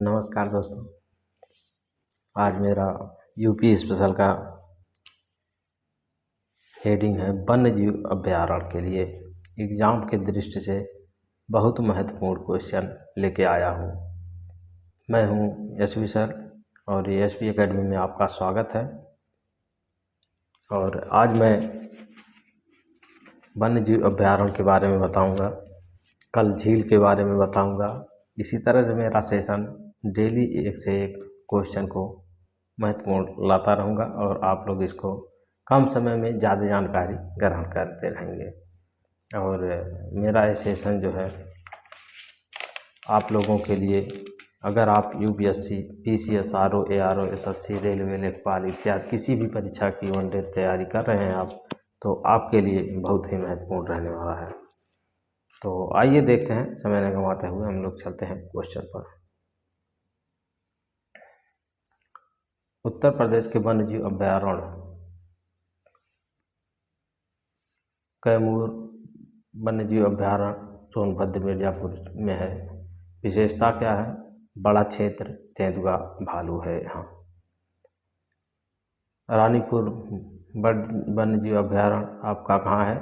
नमस्कार दोस्तों। आज मेरा यूपी स्पेशल का हेडिंग है वन्य जीव अभयारण्य के लिए एग्ज़ाम के दृष्टि से बहुत महत्वपूर्ण क्वेश्चन लेके आया हूँ। मैं हूँ एसवी सर और ये एसवी एकेडमी में आपका स्वागत है। और आज मैं वन्य जीव अभयारण्य के बारे में बताऊँगा, कल झील के बारे में बताऊँगा। इसी तरह से मेरा सेशन डेली एक से एक क्वेश्चन को महत्वपूर्ण लाता रहूँगा और आप लोग इसको कम समय में ज़्यादा जानकारी ग्रहण करते रहेंगे। और मेरा ये सेशन जो है आप लोगों के लिए, अगर आप UPSC, PCS, RO, ARO, SSC, railway, लेखपाल इत्यादि किसी भी परीक्षा की वनडे तैयारी कर रहे हैं आप, तो आपके लिए बहुत ही महत्वपूर्ण रहने वाला है। तो आइए देखते हैं, समय न गंवाते हुए हम लोग चलते हैं क्वेश्चन पर। उत्तर प्रदेश के वन्य जीव अभयारण्य कैमूर वन्य जीव अभयारण्य सोनभद्र मिर्ज़ापुर में है। विशेषता क्या है? बड़ा क्षेत्र, तेंदुआ, भालू है यहाँ। रानीपुर वन्य जीव अभयारण्य आपका कहाँ है?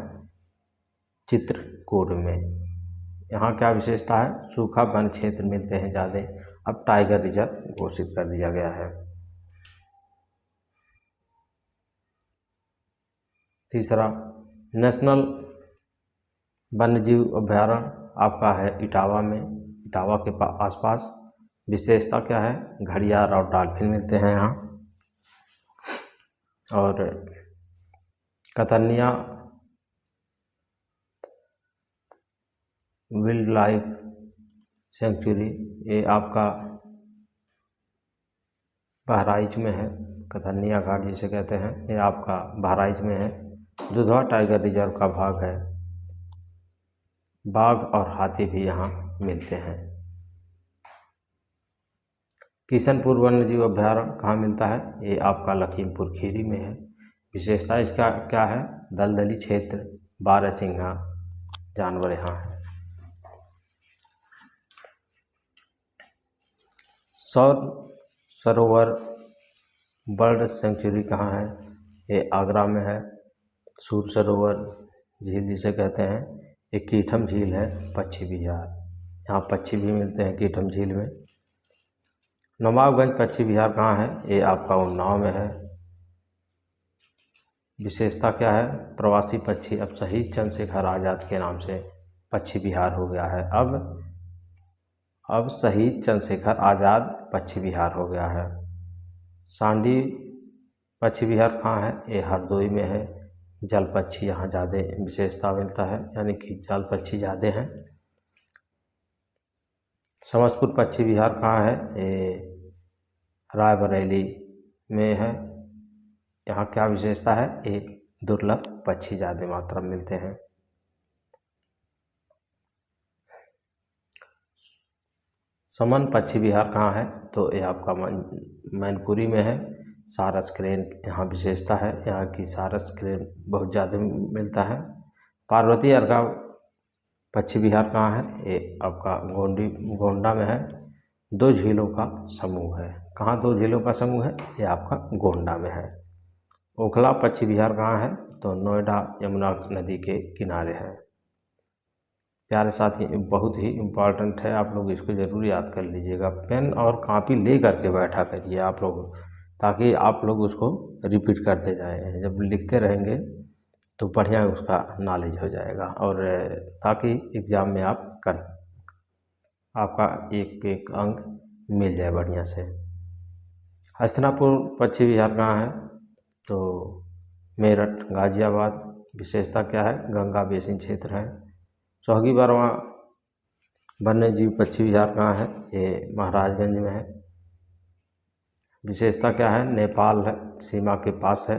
चित्रकूट में। यहाँ क्या विशेषता है? सूखा वन क्षेत्र मिलते हैं ज़्यादा, अब टाइगर रिजर्व घोषित कर दिया गया है। तीसरा, नेशनल वन्य जीव अभयारण्य आपका है इटावा में, इटावा के आसपास। विशेषता क्या है? घड़ियाल और डॉल्फिन मिलते हैं यहाँ। और कतर्निया वाइल्ड लाइफ सेंचुरी, ये आपका बहराइच में है। कतर्निया घाट जिसे कहते हैं, ये आपका बहराइच में है। दुधवा टाइगर रिजर्व का भाग है। बाघ और हाथी भी यहाँ मिलते हैं। किशनपुर वन्य जीव अभयारण्य कहाँ मिलता है? ये आपका लखीमपुर खीरी में है। विशेषता इसका क्या है? दलदली क्षेत्र, बारहसिंघा जानवर यहाँ है। सौर सरोवर बर्ड सेंचुरी कहाँ है? ये आगरा में है। सूर सरोवर झील जिसे कहते हैं, ये कीठम झील है, पक्षी विहार। यहाँ पक्षी भी मिलते हैं कीठम झील में। नवाबगंज पक्षी विहार कहाँ है? ये आपका उन्नाव में है। विशेषता क्या है? प्रवासी पक्षी अब शहीद चंद्रशेखर आज़ाद के नाम से पक्षी विहार हो गया है। अब शहीद चंद्रशेखर आज़ाद पक्षी विहार हो गया है। सांडी पक्षी विहार कहाँ है? ये हरदोई में है। जल पक्षी यहाँ ज़्यादा विशेषता मिलता है, यानी कि जल पक्षी ज़्यादा हैं। समस्तपुर पक्षी विहार कहाँ है? ये रायबरेली में है। यहाँ क्या विशेषता है? ये दुर्लभ पक्षी ज़्यादा मात्रा में मिलते हैं। समन पक्षी विहार कहाँ है? तो ये आपका मैनपुरी में है। सारस क्रेन यहाँ विशेषता है, यहाँ की सारस क्रेन बहुत ज़्यादा मिलता है। पार्वती अर्घा पक्षी विहार कहाँ है? ये आपका गोंडा में है। दो झीलों का समूह है। कहाँ दो झीलों का समूह है? ये आपका गोंडा में है। ओखला पक्षी विहार कहाँ है? तो नोएडा यमुना नदी के किनारे है। प्यारे साथी, बहुत ही इम्पॉर्टेंट है, आप लोग इसको ज़रूर याद कर लीजिएगा। पेन और कॉपी ले करके बैठा करिए आप लोग, ताकि आप लोग उसको रिपीट करते जाएं। जब लिखते रहेंगे तो बढ़िया उसका नॉलेज हो जाएगा, और ताकि एग्ज़ाम में आपका एक एक अंक मिल जाए बढ़िया से। हस्तिनापुर पक्षी विहार कहाँ है? तो मेरठ, गाज़ियाबाद। विशेषता क्या है? गंगा बेसिन क्षेत्र है। चौहगी बारहवां वन्य जीव पक्षी विहार कहाँ है? ये महाराजगंज में है। विशेषता क्या है? नेपाल है, सीमा के पास है।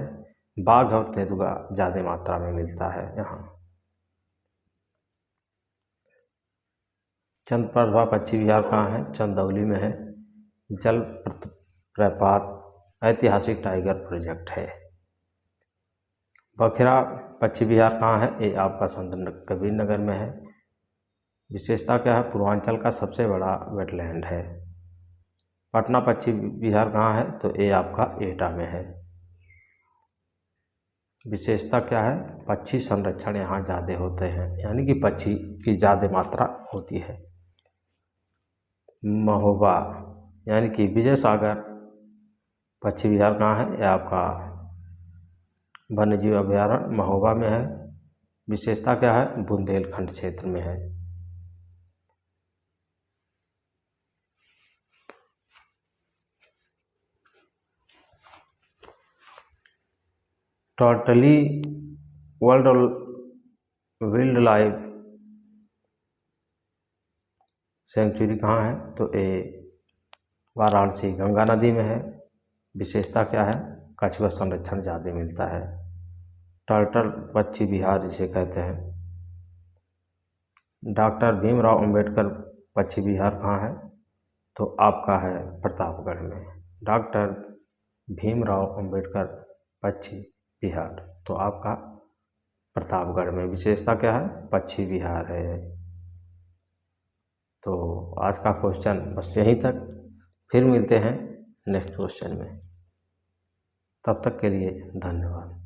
बाघ और तेंदुआ ज़्यादा मात्रा में मिलता है यहाँ। चंद्रप्रभा पक्षी विहार कहाँ है? चंदौली में है। जल प्रपात ऐतिहासिक टाइगर प्रोजेक्ट है। बखरा पक्षी विहार कहाँ है? ये आपका संत कबीर नगर में है। विशेषता क्या है? पूर्वांचल का सबसे बड़ा वेटलैंड है। पटना पश्चिम बिहार कहाँ है? तो ये आपका एटा में है। विशेषता क्या है? पक्षी संरक्षण यहाँ ज़्यादा होते हैं, यानी कि पक्षी की ज़्यादा मात्रा होती है। महोबा यानी कि विजय सागर पश्चिम बिहार कहाँ है? यह आपका वन्यजीव अभयारण्य महोबा में है। विशेषता क्या है? बुंदेलखंड क्षेत्र में है। Totally world wild life sanctuary कहाँ है? तो ये वाराणसी गंगा नदी में है। विशेषता क्या है? कछुआ संरक्षण ज़्यादा मिलता है। टर्टल पक्षी बिहार जिसे कहते हैं। डॉक्टर भीमराव अंबेडकर पक्षी बिहार कहाँ है? तो आपका है प्रतापगढ़ में। डॉक्टर भीमराव अंबेडकर पक्षी बिहार तो आपका प्रतापगढ़ में। विशेषता क्या है? पक्षी बिहार है। तो आज का क्वेश्चन बस यहीं तक, फिर मिलते हैं नेक्स्ट क्वेश्चन में। तब तक के लिए धन्यवाद।